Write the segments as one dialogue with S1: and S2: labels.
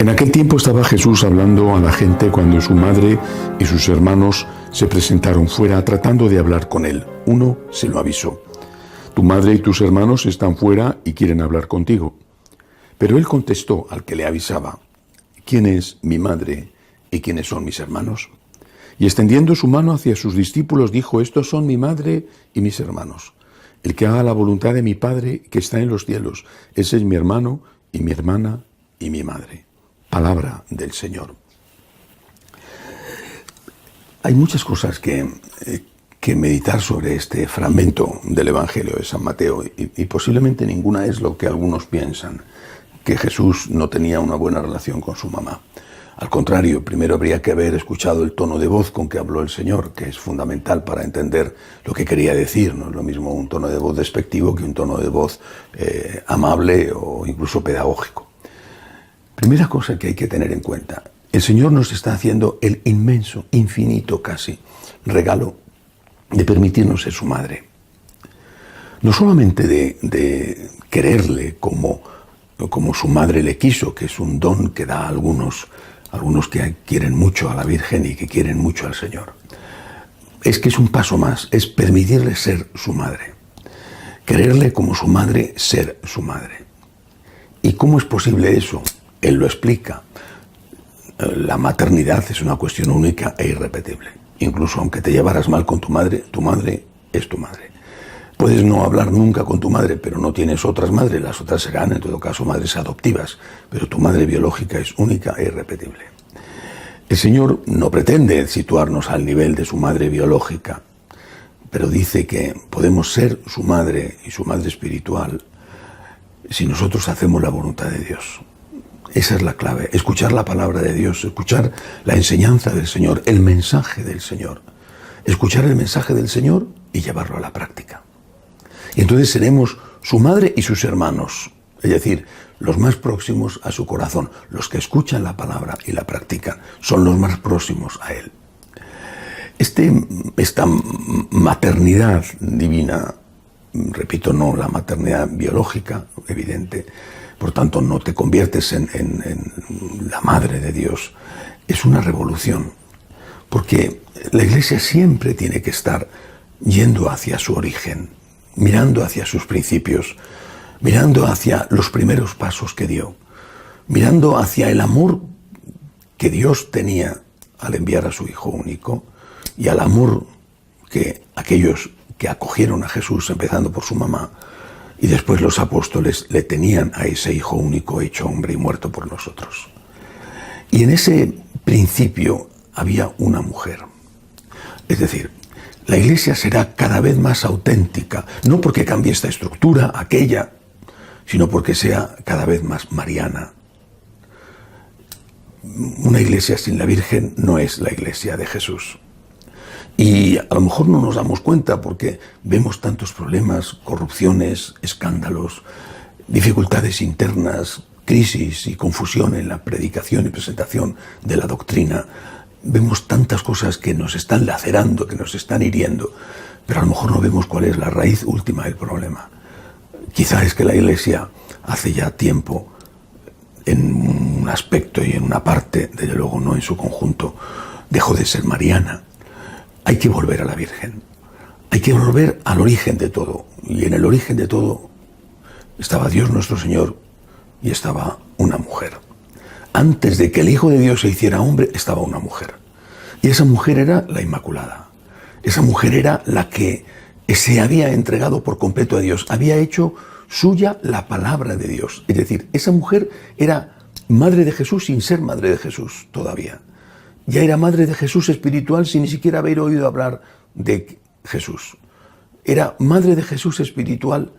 S1: En aquel tiempo estaba Jesús hablando a la gente cuando su madre y sus hermanos se presentaron fuera tratando de hablar con él. Uno se lo avisó: tu madre y tus hermanos están fuera y quieren hablar contigo. Pero él contestó al que le avisaba: ¿quién es mi madre y quiénes son mis hermanos? Y extendiendo su mano hacia sus discípulos dijo: estos son mi madre y mis hermanos. El que haga la voluntad de mi Padre que está en los cielos, ese es mi hermano y mi hermana y mi madre. Palabra del Señor. Hay muchas cosas que meditar sobre este fragmento del Evangelio de San Mateo y posiblemente ninguna es lo que algunos piensan, que Jesús no tenía una buena relación con su mamá. Al contrario, primero habría que haber escuchado el tono de voz con que habló el Señor, que es fundamental para entender lo que quería decir. No es lo mismo un tono de voz despectivo que un tono de voz amable o incluso pedagógico. Primera cosa que hay que tener en cuenta: el Señor nos está haciendo el inmenso, infinito casi, regalo de permitirnos ser su madre. No solamente de quererle como su madre le quiso, que es un don que da a algunos que quieren mucho a la Virgen y que quieren mucho al Señor. Es que es un paso más, es permitirle ser su madre. Quererle como su madre, ser su madre. ¿Y cómo es posible eso? Él lo explica. La maternidad es una cuestión única e irrepetible. Incluso aunque te llevaras mal con tu madre es tu madre. Puedes no hablar nunca con tu madre, pero no tienes otras madres. Las otras serán, en todo caso, madres adoptivas. Pero tu madre biológica es única e irrepetible. El Señor no pretende situarnos al nivel de su madre biológica, pero dice que podemos ser su madre y su madre espiritual si nosotros hacemos la voluntad de Dios. Esa es la clave: escuchar la palabra de Dios, escuchar la enseñanza del Señor, el mensaje del Señor. Escuchar el mensaje del Señor y llevarlo a la práctica. Y entonces seremos su madre y sus hermanos, es decir, los más próximos a su corazón. Los que escuchan la palabra y la practican son los más próximos a Él. Esta maternidad divina, repito, no la maternidad biológica, evidente, por tanto no te conviertes en la madre de Dios, es una revolución, porque la Iglesia siempre tiene que estar yendo hacia su origen, mirando hacia sus principios, mirando hacia los primeros pasos que dio, mirando hacia el amor que Dios tenía al enviar a su Hijo único y al amor que aquellos que acogieron a Jesús, empezando por su mamá, y después los apóstoles le tenían a ese Hijo único hecho hombre y muerto por nosotros. Y en ese principio había una mujer. Es decir, la Iglesia será cada vez más auténtica, no porque cambie esta estructura, aquella, sino porque sea cada vez más mariana. Una Iglesia sin la Virgen no es la Iglesia de Jesús. Y a lo mejor no nos damos cuenta porque vemos tantos problemas, corrupciones, escándalos, dificultades internas, crisis y confusión en la predicación y presentación de la doctrina. Vemos tantas cosas que nos están lacerando, que nos están hiriendo, pero a lo mejor no vemos cuál es la raíz última del problema. Quizá es que la Iglesia hace ya tiempo, en un aspecto y en una parte, desde luego no en su conjunto, dejó de ser mariana. Hay que volver a la Virgen, hay que volver al origen de todo, y en el origen de todo estaba Dios nuestro Señor y estaba una mujer. Antes de que el Hijo de Dios se hiciera hombre, estaba una mujer, y esa mujer era la Inmaculada. Esa mujer era la que se había entregado por completo a Dios, había hecho suya la palabra de Dios. Es decir, esa mujer era madre de Jesús sin ser madre de Jesús todavía. Ya era madre de Jesús espiritual sin ni siquiera haber oído hablar de Jesús. Era madre de Jesús espiritual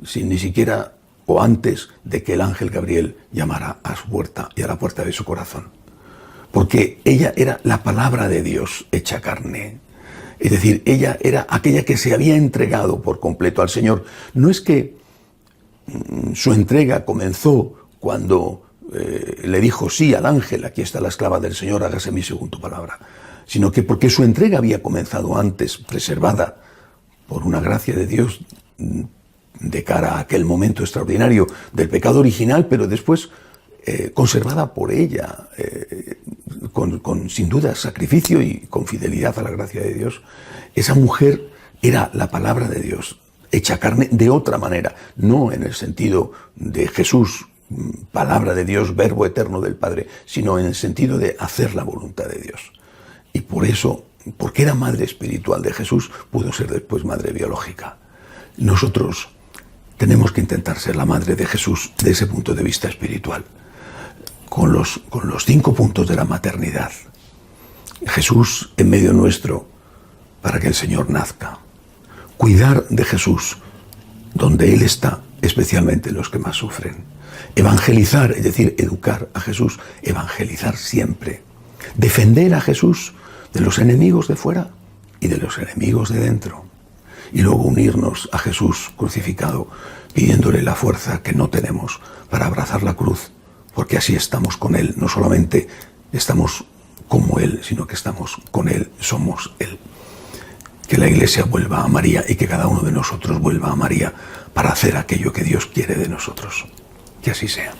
S1: sin ni siquiera o antes de que el ángel Gabriel llamara a su puerta y a la puerta de su corazón. Porque ella era la palabra de Dios hecha carne. Es decir, ella era aquella que se había entregado por completo al Señor. No es que su entrega comenzó cuando le dijo sí al ángel: aquí está la esclava del Señor, hágase en mí según tu palabra, sino que porque su entrega había comenzado antes, preservada por una gracia de Dios de cara a aquel momento extraordinario del pecado original, pero después conservada por ella, con sin duda sacrificio y con fidelidad a la gracia de Dios. Esa mujer era la palabra de Dios, hecha carne de otra manera, no en el sentido de Jesús, palabra de Dios, verbo eterno del Padre, sino en el sentido de hacer la voluntad de Dios. Y por eso, porque era madre espiritual de Jesús, pudo ser después madre biológica. Nosotros tenemos que intentar ser la madre de Jesús desde ese punto de vista espiritual, con los 5 puntos de la maternidad. Jesús en medio nuestro para que el Señor nazca. Cuidar de Jesús donde Él está, especialmente los que más sufren. Evangelizar, es decir, educar a Jesús, evangelizar siempre. Defender a Jesús de los enemigos de fuera y de los enemigos de dentro. Y luego unirnos a Jesús crucificado, pidiéndole la fuerza que no tenemos para abrazar la cruz, porque así estamos con Él. No solamente estamos como Él, sino que estamos con Él, somos Él. Que la Iglesia vuelva a María y que cada uno de nosotros vuelva a María para hacer aquello que Dios quiere de nosotros. Que así sea.